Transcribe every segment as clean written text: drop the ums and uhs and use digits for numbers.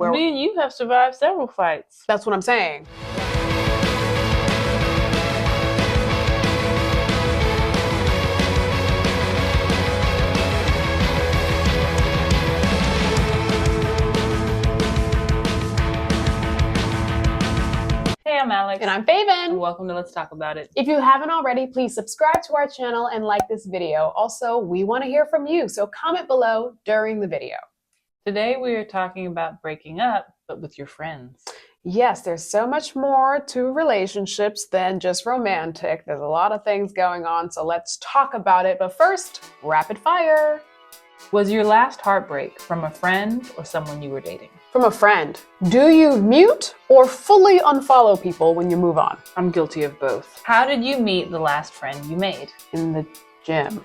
where Me and you have survived several fights. that's what I'm saying. Hey, I'm Alex. And I'm Faiven. And welcome to Let's Talk About It. If you haven't already, please subscribe to our channel and like this video. Also, we want to hear from you, so comment below during the video. Today we are talking about breaking up, but with your friends. Yes, there's so much more to relationships than just romantic. There's a lot of things going on, so let's talk about it. But first, rapid fire. Was your last heartbreak from a friend or someone you were dating? From a friend. Do you mute or fully unfollow people when you move on? I'm guilty of both. How did you meet the last friend you made? In the gym.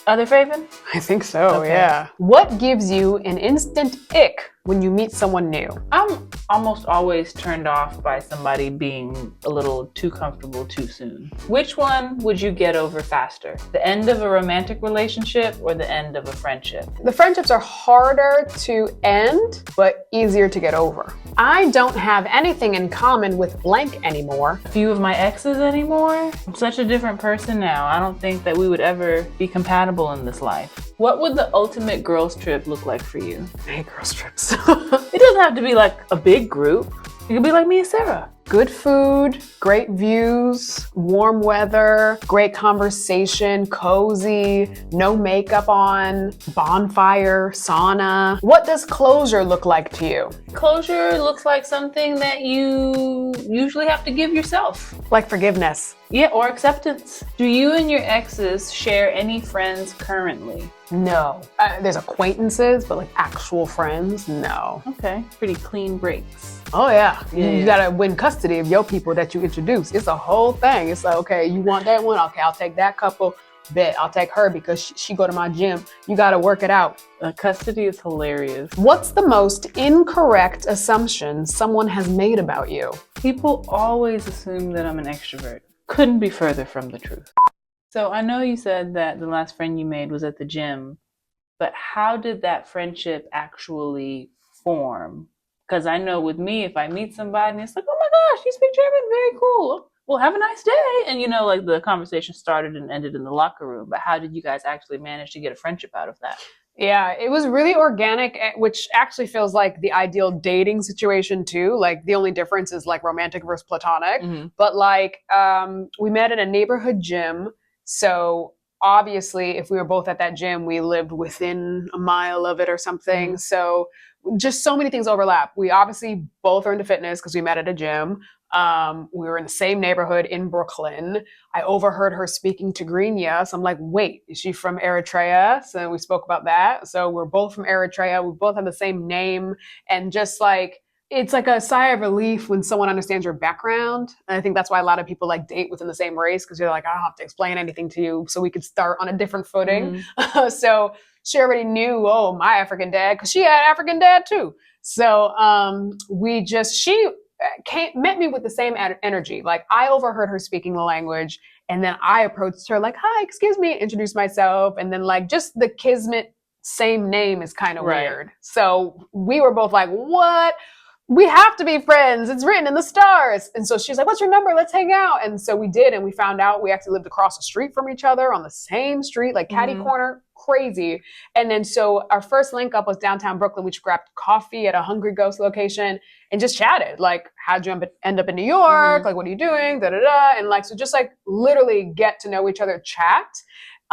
Other Faiven? I think so, Okay. yeah. What gives you an instant ick when you meet someone new? I'm almost always turned off by somebody being a little too comfortable too soon. Which one would you get over faster? The end of a romantic relationship or the end of a friendship? The friendships are harder to end, but easier to get over. I don't have anything in common with blank anymore. A few of my exes anymore? I'm such a different person now. I don't think that we would ever be compatible in this life. What would the ultimate girls trip look like for you? I hate girls trips. It doesn't have to be like a big group. It could be like me and Sarah. Good food, great views, warm weather, great conversation, cozy, no makeup on, bonfire, sauna. What does closure look like to you? Closure looks like something that you usually have to give yourself. Like forgiveness. Yeah, or acceptance. Do you and your exes share any friends currently? No. There's acquaintances, but like actual friends, no. Okay, pretty clean breaks. Oh yeah. Yeah. You gotta win custody of your people that you introduce. It's a whole thing. It's like, okay, you want that one? Okay, I'll take that couple. Bet I'll take her because she go to my gym. You gotta work it out. Custody is hilarious. What's the most incorrect assumption someone has made about you? People always assume that I'm an extrovert. Couldn't be further from the truth. So I know you said that the last friend you made was at the gym, but how did that friendship actually form? Because I know with me, if I meet somebody and it's like, oh my gosh, you speak German, very cool. Well, have a nice day. And like the conversation started and ended in the locker room. But how did you guys actually manage to get a friendship out of that? Yeah, it was really organic, which actually feels like the ideal dating situation too. Like the only difference is like romantic versus platonic. Mm-hmm. But like we met in a neighborhood gym. So obviously if we were both at that gym, we lived within a mile of it or something. Mm-hmm. So just so many things overlap. We obviously both are into fitness because we met at a gym. We were in the same neighborhood in Brooklyn. I overheard her speaking Tigrinya. So I'm like, wait, is she from Eritrea? So we spoke about that. So we're both from Eritrea. We both have the same name. And just like, it's like a sigh of relief when someone understands your background. And I think that's why a lot of people like date within the same race because you're like, I don't have to explain anything to you. So we could start on a different footing. Mm-hmm. So she already knew, oh, my African dad, because she had African dad too. So she met me with the same energy. Like I overheard her speaking the language and then I approached her like, hi, excuse me, introduced myself. And then like just the kismet same name is kind of Right. weird. So we were both like, what? We have to be friends. It's written in the stars. And so she's like, what's your number? Let's hang out. And so we did. And we found out we actually lived across the street from each other on the same street, like catty Mm-hmm. corner, crazy. And then so our first link up was downtown Brooklyn. We grabbed coffee at a Hungry Ghost location and just chatted. Like, how'd you end up in New York? Mm-hmm. Like, what are you doing? Da, da, da. And like, so just like literally get to know each other, chat.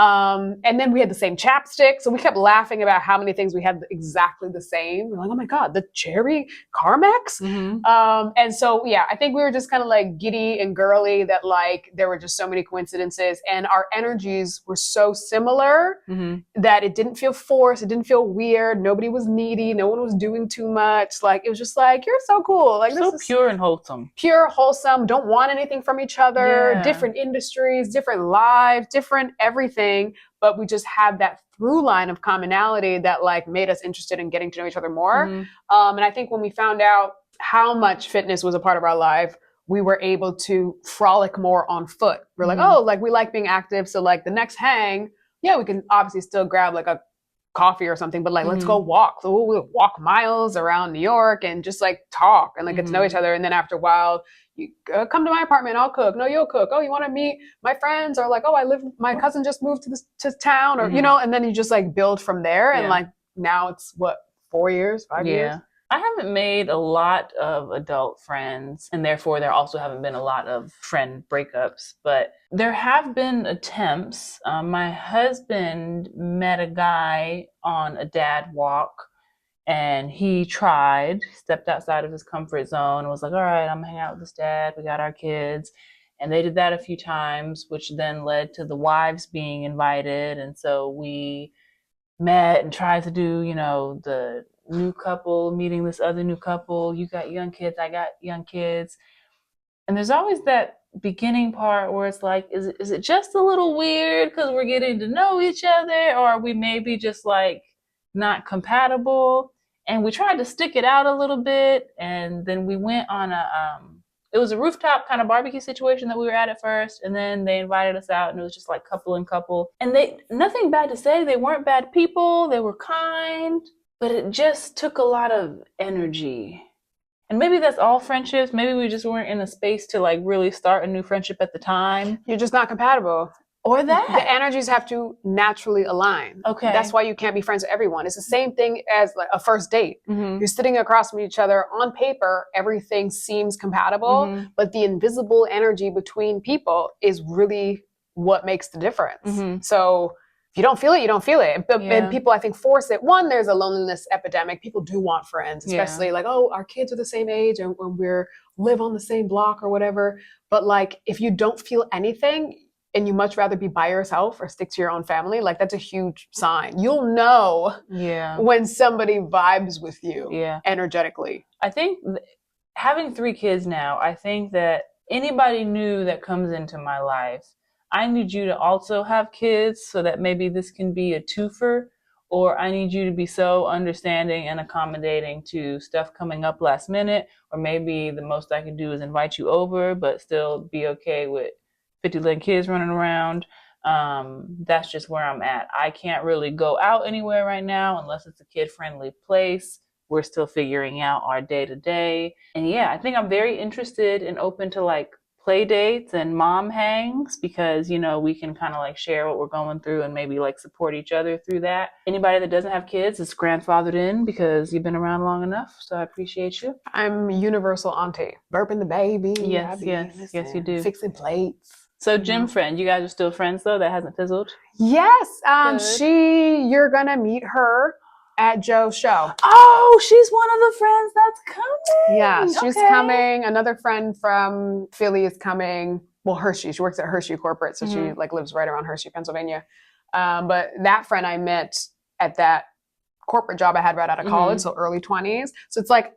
And then we had the same chapstick. So we kept laughing about how many things we had exactly the same. We're like, oh my God, the cherry Carmex? Mm-hmm. And so, yeah, I think we were just kind of like giddy and girly that like, there were just so many coincidences and our energies were so similar Mm-hmm. that it didn't feel forced. It didn't feel weird. Nobody was needy. No one was doing too much. Like, it was just like, you're so cool. Like, So this is pure and wholesome. pure, wholesome, don't want anything from each other, Yeah. different industries, different lives, different everything. But we just have that through line of commonality that like made us interested in getting to know each other more. Mm-hmm. And I think when we found out how much fitness was a part of our life, we were able to frolic more on foot. We're like, Mhm. oh, like we like being active. So like the next hang, yeah, we can obviously still grab like a coffee or something, but like, let's go walk. So we'll walk miles around New York and just like talk and like get to know each other. And then after a while, you come to my apartment, I'll cook. No, you'll cook. Oh, you want to meet my friends? Or like, oh, my cousin just moved to town, or, you know, and then you just like build from there. And like, now it's what, 4 years, 5 years? I haven't made a lot of adult friends, and therefore there also haven't been a lot of friend breakups, but there have been attempts. My husband met a guy on a dad walk, and he stepped outside of his comfort zone and was like, all right, I'm gonna hang out with this dad. We got our kids. And they did that a few times, which then led to the wives being invited. And so we met and tried to do, you know, the new couple meeting this other new couple. You got young kids, I got young kids. And there's always that beginning part where it's like, is it just a little weird because we're getting to know each other, or are we maybe just like not compatible? And we tried to stick it out a little bit, and then we went on it was a rooftop kind of barbecue situation that we were at first, and then they invited us out, and it was just like couple and couple. And nothing bad to say, they weren't bad people, they were kind, but it just took a lot of energy. And maybe that's all friendships. Maybe we just weren't in a space to like really start a new friendship at the time. You're just not compatible. Or that. The energies have to naturally align. Okay. That's why you can't be friends with everyone. It's the same thing as like a first date. You're sitting across from each other. On paper, everything seems compatible, but the invisible energy between people is really what makes the difference. So if you don't feel it, you don't feel it. And people, I think, force it. One, there's a loneliness epidemic. People do want friends, especially like, oh, our kids are the same age and we're live on the same block or whatever. But like, if you don't feel anything, and you much rather be by yourself or stick to your own family, like that's a huge sign. You'll know when somebody vibes with you energetically. I think having 3 kids now, I think that anybody new that comes into my life, I need you to also have kids so that maybe this can be a twofer, or I need you to be so understanding and accommodating to stuff coming up last minute, or maybe the most I can do is invite you over, but still be okay with 50 little kids running around. That's just where I'm at. I can't really go out anywhere right now unless it's a kid-friendly place. We're still figuring out our day-to-day. And I think I'm very interested and open to like play dates and mom hangs, because, you know, we can kind of like share what we're going through and maybe like support each other through that. Anybody that doesn't have kids is grandfathered in because you've been around long enough. So I appreciate you. I'm universal auntie. Burping the baby. Yes, you do. Fixing plates. So gym friend, you guys are still friends though? That hasn't fizzled? Yes. You're gonna meet her at Joe's show. Oh, she's one of the friends that's coming. Yeah, she's coming. Another friend from Philly is coming. Well, Hershey. She works at Hershey Corporate, so she like lives right around Hershey, Pennsylvania. But that friend I met at that corporate job I had right out of college, so early 20s. So it's like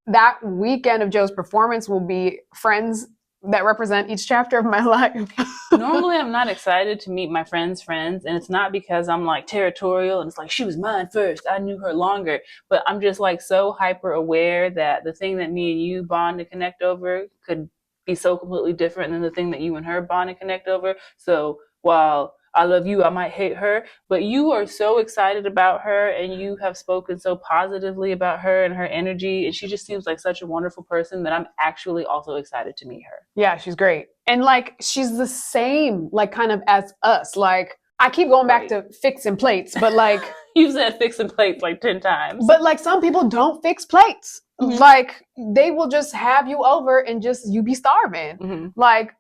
that weekend of Joe's performance will be friends that represent each chapter of my life. Normally, I'm not excited to meet my friends' friends, and it's not because I'm like territorial and it's like she was mine first, I knew her longer, but I'm just like so hyper aware that the thing that me and you bond and connect over could be so completely different than the thing that you and her bond and connect over. So while I love you, I might hate her, but you are so excited about her and you have spoken so positively about her and her energy, and she just seems like such a wonderful person that I'm actually also excited to meet her. Yeah, she's great. And like, she's the same, like kind of as us. Like, I keep going back to fixing plates, but like... You've said fixing plates like 10 times. But like, some people don't fix plates. Like, they will just have you over and just, you be starving. Like,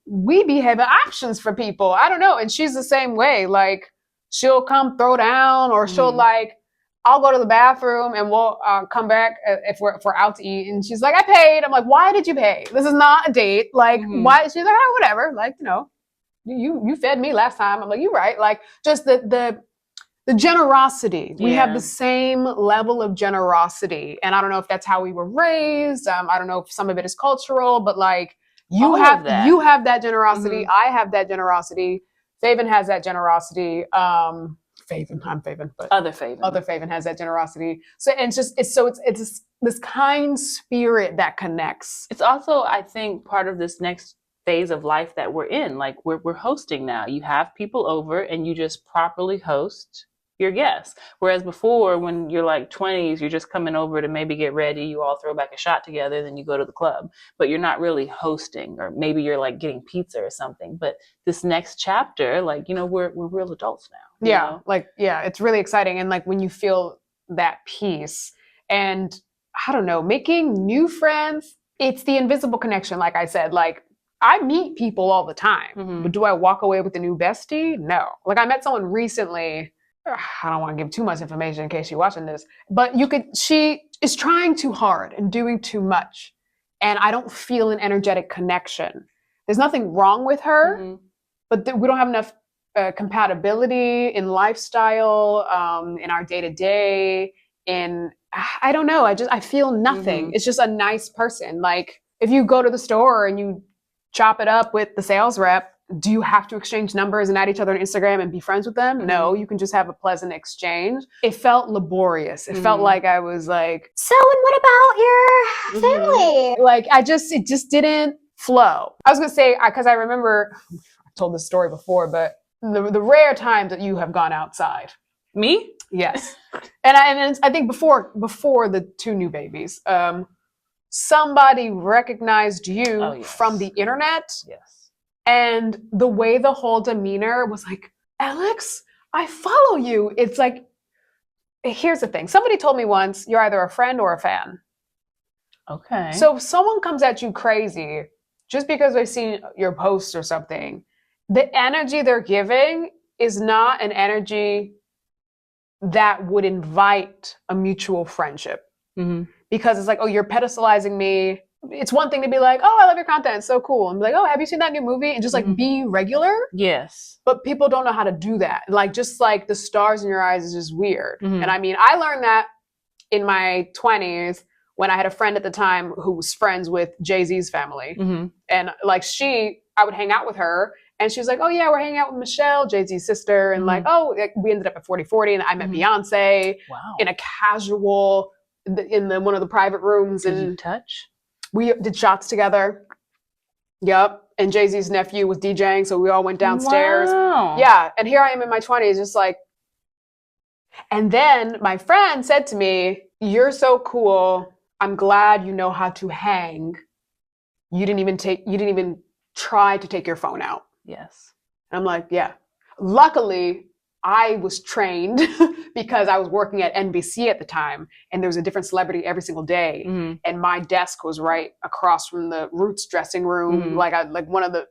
we be having options for people. I don't know. And she's the same way. Like, she'll come throw down, or she'll like, I'll go to the bathroom and we'll come back if we're out to eat. And she's like, I paid. I'm like, why did you pay? This is not a date. Like, why? She's like, oh, whatever. Like, you know, you fed me last time. I'm like, you're right. Like, just the generosity. We have the same level of generosity. And I don't know if that's how we were raised. I don't know if some of it is cultural, but like, you have that generosity. I have that generosity. Faiven has that generosity. I'm Faiven, but other Faiven has that generosity. So, and it's this kind spirit that connects. It's also, I think, part of this next phase of life that we're in. Like, we're hosting now. You have people over and you just properly host. your guests. Whereas before, when you're like 20s, you're just coming over to maybe get ready, you all throw back a shot together, then you go to the club. But you're not really hosting, or maybe you're like getting pizza or something. But this next chapter, like, we're real adults now. Yeah, like, yeah, it's really exciting. And like when you feel that peace and I don't know, making new friends, it's the invisible connection. Like I said, like I meet people all the time, but do I walk away with a new bestie? No. Like I met someone recently. I don't want to give too much information in case you're watching this, but she is trying too hard and doing too much. And I don't feel an energetic connection. There's nothing wrong with her, but we don't have enough compatibility in lifestyle, in our day to day. In I don't know. I feel nothing. It's just a nice person. Like if you go to the store and you chop it up with the sales rep, do you have to exchange numbers and add each other on Instagram and be friends with them? No, you can just have a pleasant exchange. It felt laborious. It felt like I was like, so and what about your family? Like it just didn't flow. I was gonna say, because I remember I told this story before, but the rare times that you have gone outside. Me? Yes. And I think before the two new babies, somebody recognized you from the internet. Yes. And the way the whole demeanor was like, Alex, I follow you. It's like, here's the thing. Somebody told me once, you're either a friend or a fan. Okay. So if someone comes at you crazy, just because they've seen your post or something, the energy they're giving is not an energy that would invite a mutual friendship. Because it's like, oh, you're pedestalizing me. It's one thing to be like, oh, I love your content. It's so cool. And be like, oh, have you seen that new movie? And just like be regular. Yes. But people don't know how to do that. Like, just like the stars in your eyes is just weird. And I mean, I learned that in my 20s when I had a friend at the time who was friends with Jay-Z's family. And like I would hang out with her and she's like, oh yeah, we're hanging out with Michelle, Jay-Z's sister. And like, oh, we ended up at 40/40 and I met Beyonce in a casual, in one of the private rooms. Did you touch? We did shots together. Yep. And Jay-Z's nephew was DJing, so we all went downstairs. Wow. Yeah. And here I am in my 20s, just like. And then my friend said to me, you're so cool. I'm glad you know how to hang. You didn't even try to take your phone out. Yes. And I'm like, yeah. Luckily, I was trained because I was working at NBC at the time and there was a different celebrity every single day. And my desk was right across from the Roots dressing room. Like one of the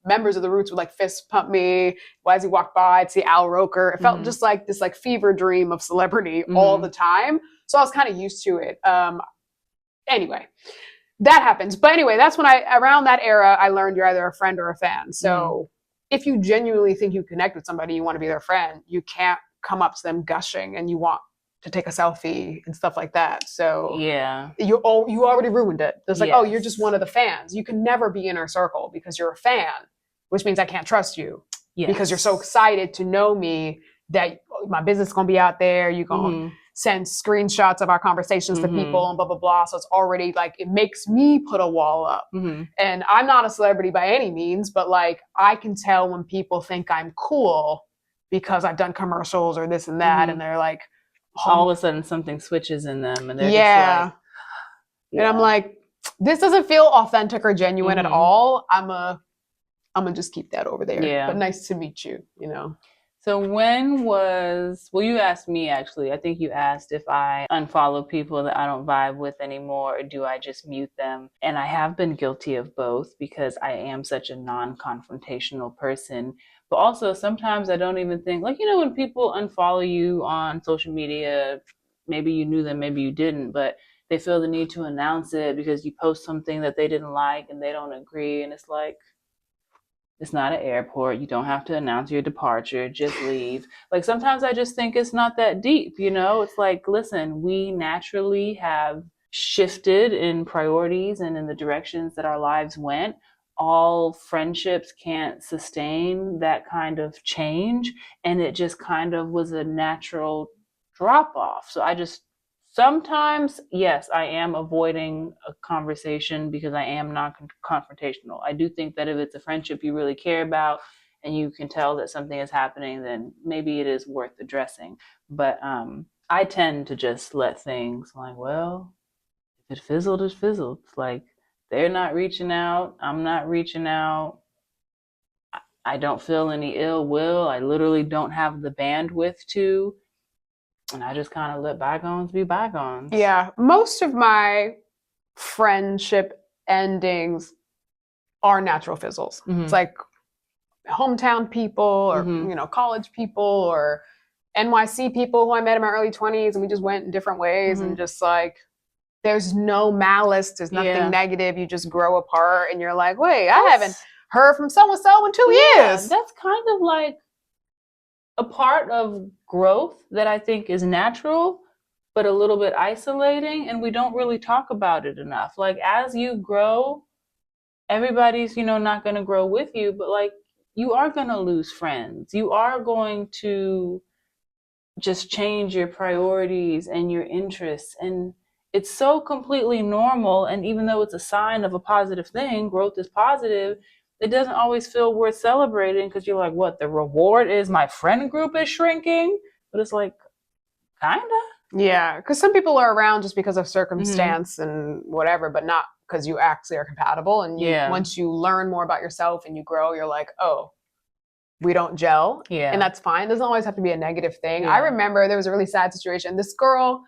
members of the Roots would like fist pump me as he walked by. I'd see Al Roker. It felt just like this like fever dream of celebrity all the time. So I was kind of used to it. Anyway, that happens. But anyway, that's when around that era, I learned you're either a friend or a fan. So if you genuinely think you connect with somebody, you want to be their friend, you can't come up to them gushing and you want to take a selfie and stuff like that. So yeah, you already ruined it. It's like, oh, you're just one of the fans. You can never be in our circle because you're a fan, which means I can't trust you because you're so excited to know me that my business is going to be out there. You're going to send screenshots of our conversations to people and blah, blah, blah. So it's already like, it makes me put a wall up. And I'm not a celebrity by any means, but like, I can tell when people think I'm cool because I've done commercials or this and that. And they're like, all of a sudden something switches in them and they're just like, and I'm like, this doesn't feel authentic or genuine at all. I'm gonna just keep that over there. But nice to meet you, So you asked me actually, I think you asked if I unfollow people that I don't vibe with anymore or do I just mute them? And I have been guilty of both because I am such a non-confrontational person. But also sometimes I don't even think, like, when people unfollow you on social media, maybe you knew them, maybe you didn't, but they feel the need to announce it because you post something that they didn't like and they don't agree. And it's like, it's not an airport. You don't have to announce your departure. Just leave. Like sometimes I just think it's not that deep, It's like, listen, we naturally have shifted in priorities and in the directions that our lives went. All friendships can't sustain that kind of change. And it just kind of was a natural drop off. So sometimes, yes, I am avoiding a conversation because I am not confrontational. I do think that if it's a friendship you really care about and you can tell that something is happening, then maybe it is worth addressing. But I tend to just let things like, well, if it fizzled, it fizzled. Like, they're not reaching out. I'm not reaching out. I don't feel any ill will. I literally don't have the bandwidth to. And I just kind of let bygones be bygones. Yeah. Most of my friendship endings are natural fizzles. Mhm. It's like hometown people or, Mhm. college people or NYC people who I met in my early 20s, and we just went in different ways and just like, there's no malice, there's nothing negative. You just grow apart and you're like, wait, I haven't heard from so-and-so in 2 years. That's kind of like a part of growth that I think is natural, but a little bit isolating, and we don't really talk about it enough. Like, as you grow, everybody's, not going to grow with you, but like, you are going to lose friends. You are going to just change your priorities and your interests. And it's so completely normal. And even though it's a sign of a positive thing, growth is positive, it doesn't always feel worth celebrating because you're like, what, the reward is my friend group is shrinking? But it's like, kind of. Yeah, because some people are around just because of circumstance and whatever, but not because you actually are compatible. And once you learn more about yourself and you grow, you're like, oh, we don't gel. Yeah. And that's fine. It doesn't always have to be a negative thing. I remember there was a really sad situation. This girl,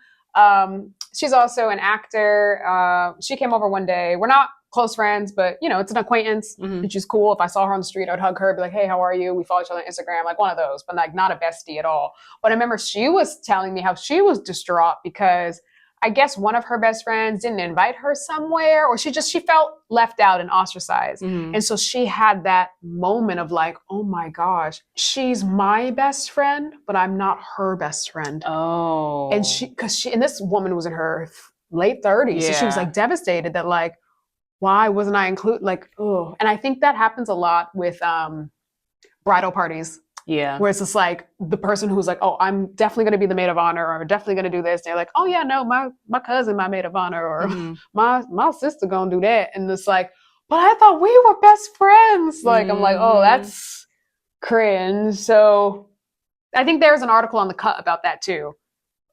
she's also an actor. She came over one day. We're not close friends, but it's an acquaintance, and she's cool. If I saw her on the street, I'd hug her, be like, hey, how are you? We follow each other on Instagram, like one of those, but like not a bestie at all. But I remember she was telling me how she was distraught because I guess one of her best friends didn't invite her somewhere, or she felt left out and ostracized. And so she had that moment of like, oh my gosh, she's my best friend, but I'm not her best friend. Oh. And and this woman was in her late 30s. So she was like devastated that like, why wasn't I included? Like, oh. And I think that happens a lot with bridal parties. Yeah. Where it's just like the person who's like, oh, I'm definitely going to be the maid of honor, or definitely going to do this. And they're like, oh yeah, no, my cousin, my maid of honor, or my sister going to do that. And it's like, but I thought we were best friends. Like, I'm like, oh, that's cringe. So I think there's an article on The Cut about that too.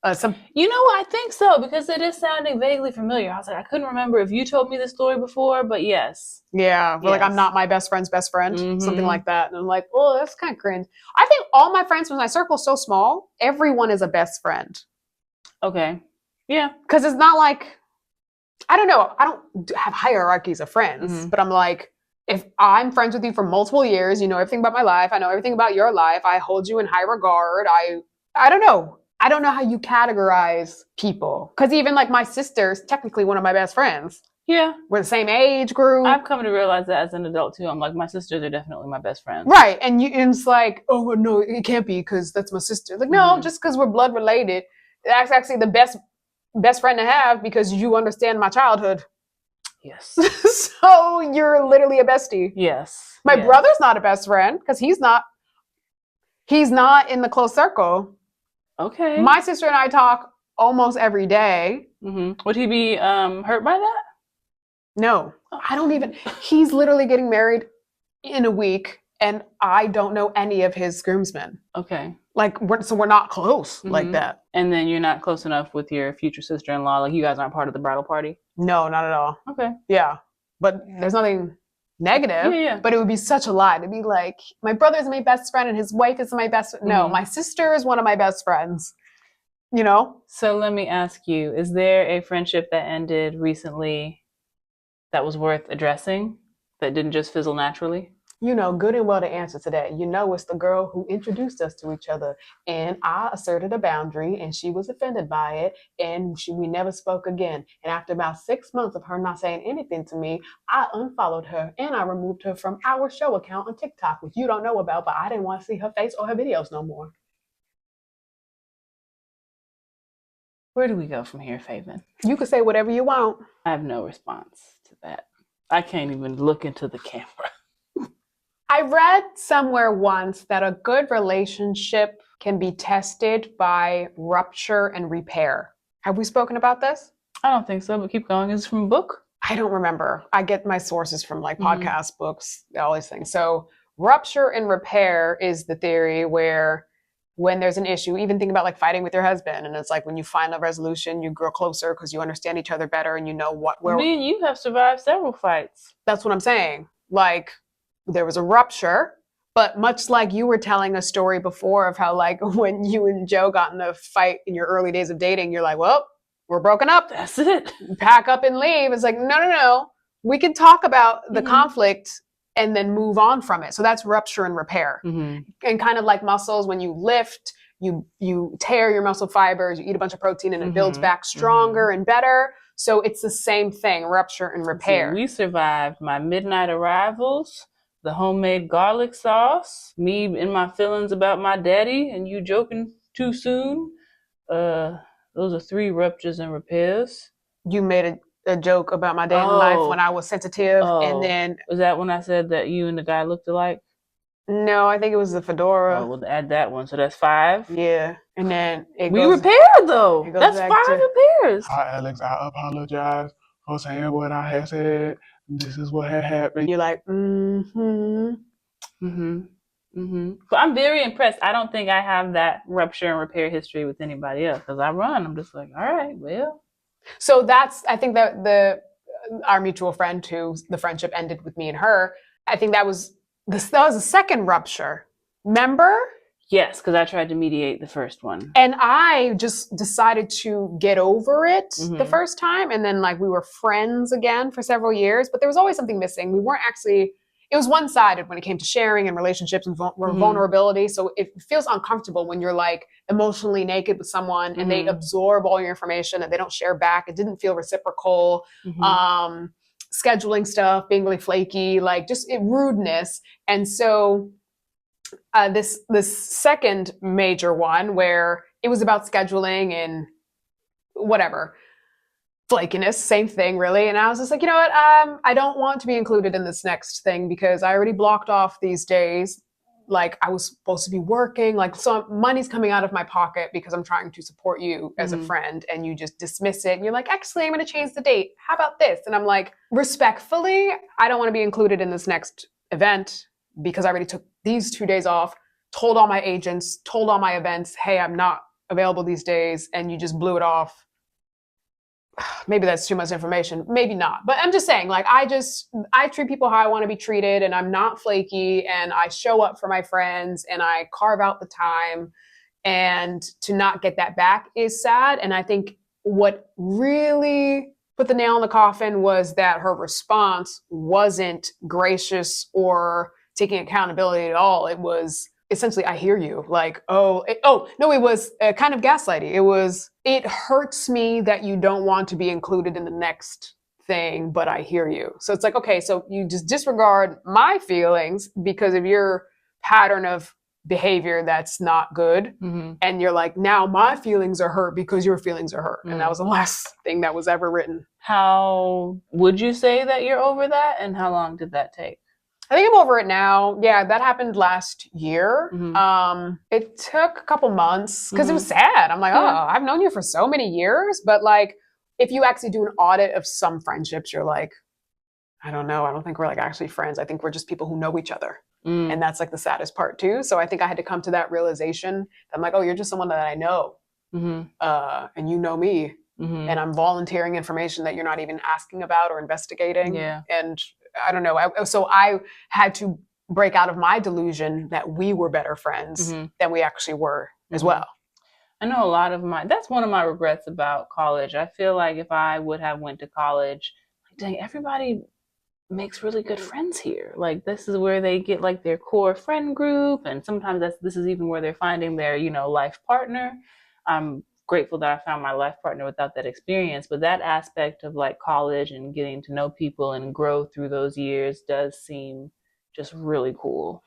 I think so, because it is sounding vaguely familiar. I was like, I couldn't remember if you told me the story before, but yes. Yeah, like I'm not my best friend's best friend, something like that. And I'm like, oh, that's kind of cringe. I think all my friends, when my circle is so small, everyone is a best friend. Okay. Yeah. Because it's not like, I don't know, I don't have hierarchies of friends, but I'm like, if I'm friends with you for multiple years, you know everything about my life, I know everything about your life, I hold you in high regard, I don't know. I don't know how you categorize people. Because even like my sister's technically one of my best friends. Yeah. We're the same age group. I've come to realize that as an adult too. I'm like, my sisters are definitely my best friends. Right. And it's like, oh, no, it can't be because that's my sister. Like, no, just because we're blood related, that's actually the best friend to have because you understand my childhood. Yes. So you're literally a bestie. Yes. My brother's not a best friend because he's not in the close circle. Okay. My sister and I talk almost every day. Would he be hurt by that? No, I don't even. He's literally getting married in a week, and I don't know any of his groomsmen. Okay. Like, we're not close like that. And then you're not close enough with your future sister-in-law. Like, you guys aren't part of the bridal party? No, not at all. Okay. Yeah, but there's nothing negative. Yeah. But it would be such a lie to be like, my brother's my best friend and his wife is my best friend. No, my sister is one of my best friends. So let me ask you, is there a friendship that ended recently that was worth addressing, that didn't just fizzle naturally? Good and well to answer to that. It's the girl who introduced us to each other, and I asserted a boundary, and she was offended by it, and we never spoke again. And after about 6 months of her not saying anything to me, I unfollowed her, and I removed her from our show account on TikTok, which you don't know about, but I didn't want to see her face or her videos no more. Where do we go from here, Faiven? You can say whatever you want. I have no response to that. I can't even look into the camera. I read somewhere once that a good relationship can be tested by rupture and repair. Have we spoken about this? I don't think so, but keep going. Is it from a book? I don't remember. I get my sources from like podcasts, books, all these things. So Rupture and repair is the theory where when there's an issue, even think about like fighting with your husband, and it's like when you find a resolution, you grow closer because you understand each other better and you know where. Me and you have survived several fights. That's what I'm saying. Like there was a rupture, but much like you were telling a story before of how like when you and Joe got in a fight in your early days of dating, you're like, well, we're broken up. That's it. Pack up and leave. It's like, no. We can talk about the conflict and then move on from it. So that's rupture and repair. And kind of like muscles, when you lift, you tear your muscle fibers, you eat a bunch of protein and it builds back stronger and better. So it's the same thing, rupture and repair. See, we survived my midnight arrivals, the homemade garlic sauce, me in my feelings about my daddy and you joking too soon. Those are 3 ruptures and repairs. You made a joke about my dating life when I was sensitive. And then... Was that when I said that you and the guy looked alike? No, I think it was the fedora. Oh, we'll add that one. So that's 5. Yeah. And then we repaired though. That's 5 repairs. Hi, Alex. I apologize for saying what I had said. This is what had happened. You're like, So I'm very impressed. I don't think I have that rupture and repair history with anybody else because I'm just like, all right, well. So that's, I think that our mutual friend who the friendship ended with me and her, I think that was the second rupture. Remember? Yes, because I tried to mediate the first one. And I just decided to get over it the first time. And then like we were friends again for several years, but there was always something missing. We weren't actually, it was one-sided when it came to sharing and relationships and vulnerability. So it feels uncomfortable when you're like emotionally naked with someone and they absorb all your information and they don't share back. It didn't feel reciprocal. Scheduling stuff, being really flaky, like just rudeness. And so this second major one where it was about scheduling and whatever, flakiness, same thing really. And I was just like, you know what? I don't want to be included in this next thing because I already blocked off these days. Like I was supposed to be working, like so money's coming out of my pocket because I'm trying to support you as a friend and you just dismiss it. And you're like, actually, I'm going to change the date. How about this? And I'm like, respectfully, I don't want to be included in this next event because I already took these 2 days off, told all my agents, told all my events, hey, I'm not available these days. And you just blew it off. Maybe that's too much information. Maybe not. But I'm just saying, like, I treat people how I want to be treated and I'm not flaky and I show up for my friends and I carve out the time, and to not get that back is sad. And I think what really put the nail in the coffin was that her response wasn't gracious or taking accountability at all. It was essentially, I hear you. Like, no, it was kind of gaslighting. It was, it hurts me that you don't want to be included in the next thing, but I hear you. So it's like, okay, so you just disregard my feelings because of your pattern of behavior that's not good. And you're like, now my feelings are hurt because your feelings are hurt. And that was the last thing that was ever written. How would you say that you're over that? And how long did that take? I think I'm over it now. Yeah, that happened last year. It took a couple months because it was sad. I'm like, I've known you for so many years. But like, if you actually do an audit of some friendships, you're like, I don't know. I don't think we're like actually friends. I think we're just people who know each other. And that's like the saddest part too. So I think I had to come to that realization. I'm like, oh, you're just someone that I know. And you know me. And I'm volunteering information that you're not even asking about or investigating. And I don't know. So I had to break out of my delusion that we were better friends than we actually were as well. I know that's one of my regrets about college. I feel like if I would have went to college, like, dang, everybody makes really good friends here. Like, this is where they get like their core friend group. And sometimes this is even where they're finding their, life partner. I'm grateful that I found my life partner without that experience, but that aspect of like college and getting to know people and grow through those years does seem just really cool.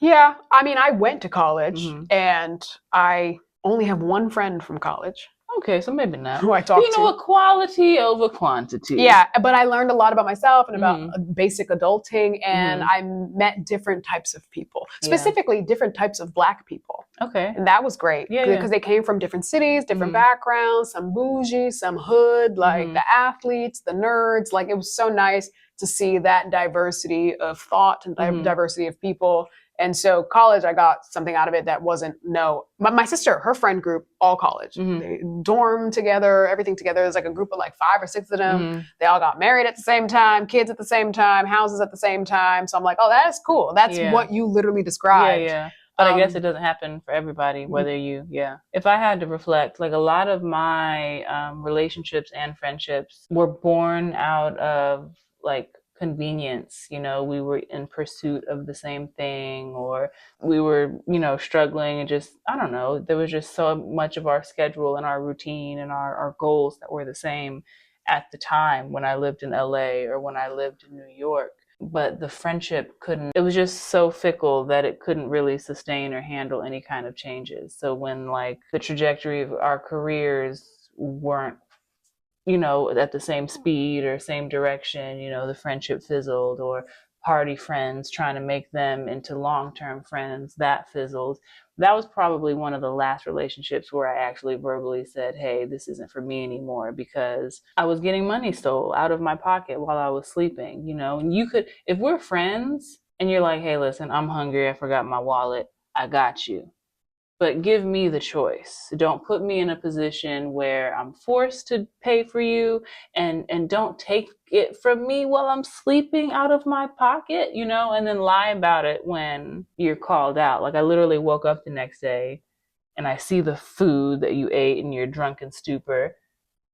Yeah. I mean, I went to college and I only have one friend from college. Okay, so maybe not. who I But talked you know what? Quality over quantity. Yeah, but I learned a lot about myself and about Mhm. basic adulting, and Mhm. I met different types of people, Yeah. specifically different types of Black people. Okay. And that was great Yeah, because yeah. they came from different cities, different Mhm. backgrounds, some bougie, some hood, like Mhm. the athletes, the nerds. Like it was so nice to see that diversity of thought and Mhm. diversity of people. And so college, I got something out of it that wasn't my sister, her friend group, all college. Mhm. They dorm together, everything together. There's like a group of like 5 or 6 of them. Mhm. They all got married at the same time, kids at the same time, houses at the same time. So I'm like, oh, that's cool. That's Yeah. what you literally Yeah, described. yeah. But I guess it doesn't happen for everybody, whether yeah. If I had to reflect, like a lot of my relationships and friendships were born out of like convenience. You know, we were in pursuit of the same thing, or we were, struggling and just, I don't know, there was just so much of our schedule and our routine and our goals that were the same at the time when I lived in LA or when I lived in New York. But the friendship it was just so fickle that it couldn't really sustain or handle any kind of changes. So when like the trajectory of our careers weren't, at the same speed or same direction, the friendship fizzled, or party friends trying to make them into long-term friends, that fizzled. That was probably one of the last relationships where I actually verbally said, hey, this isn't for me anymore, because I was getting money stole out of my pocket while I was sleeping, and if we're friends and you're like, hey, listen, I'm hungry, I forgot my wallet, I got you. But give me the choice. Don't put me in a position where I'm forced to pay for you, and don't take it from me while I'm sleeping out of my pocket, and then lie about it when you're called out. Like I literally woke up the next day and I see the food that you ate in your drunken stupor,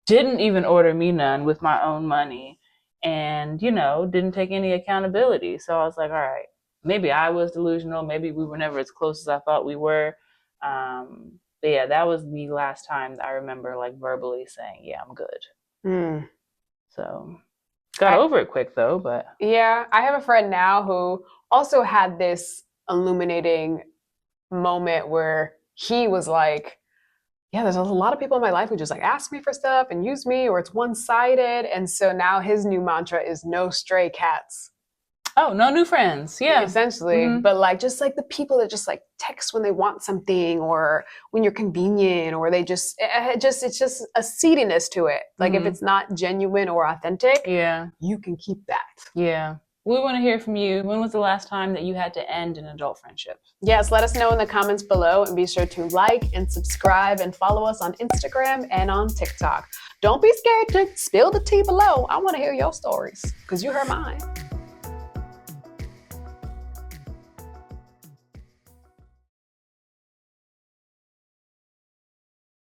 didn't even order me none with my own money, and, didn't take any accountability. So I was like, all right, maybe I was delusional. Maybe we were never as close as I thought we were. But yeah, that was the last time that I remember like verbally saying, yeah, I'm good. Mm. So got over it quick though, but. Yeah, I have a friend now who also had this illuminating moment where he was like, yeah, there's a lot of people in my life who just like ask me for stuff and use me, or it's one-sided. And so now his new mantra is no stray cats. Oh, no new friends. Yeah. Essentially. Mhm. But like just like the people that just like text when they want something, or when you're convenient, or they just it's just a seediness to it. Like if Mhm. it's not genuine or authentic, Yeah. you can keep that. Yeah. We want to hear from you. When was the last time that you had to end an adult friendship? Yes, let us know in the comments below, and be sure to like and subscribe and follow us on Instagram and on TikTok. Don't be scared to spill the tea below. I want to hear your stories because you heard mine.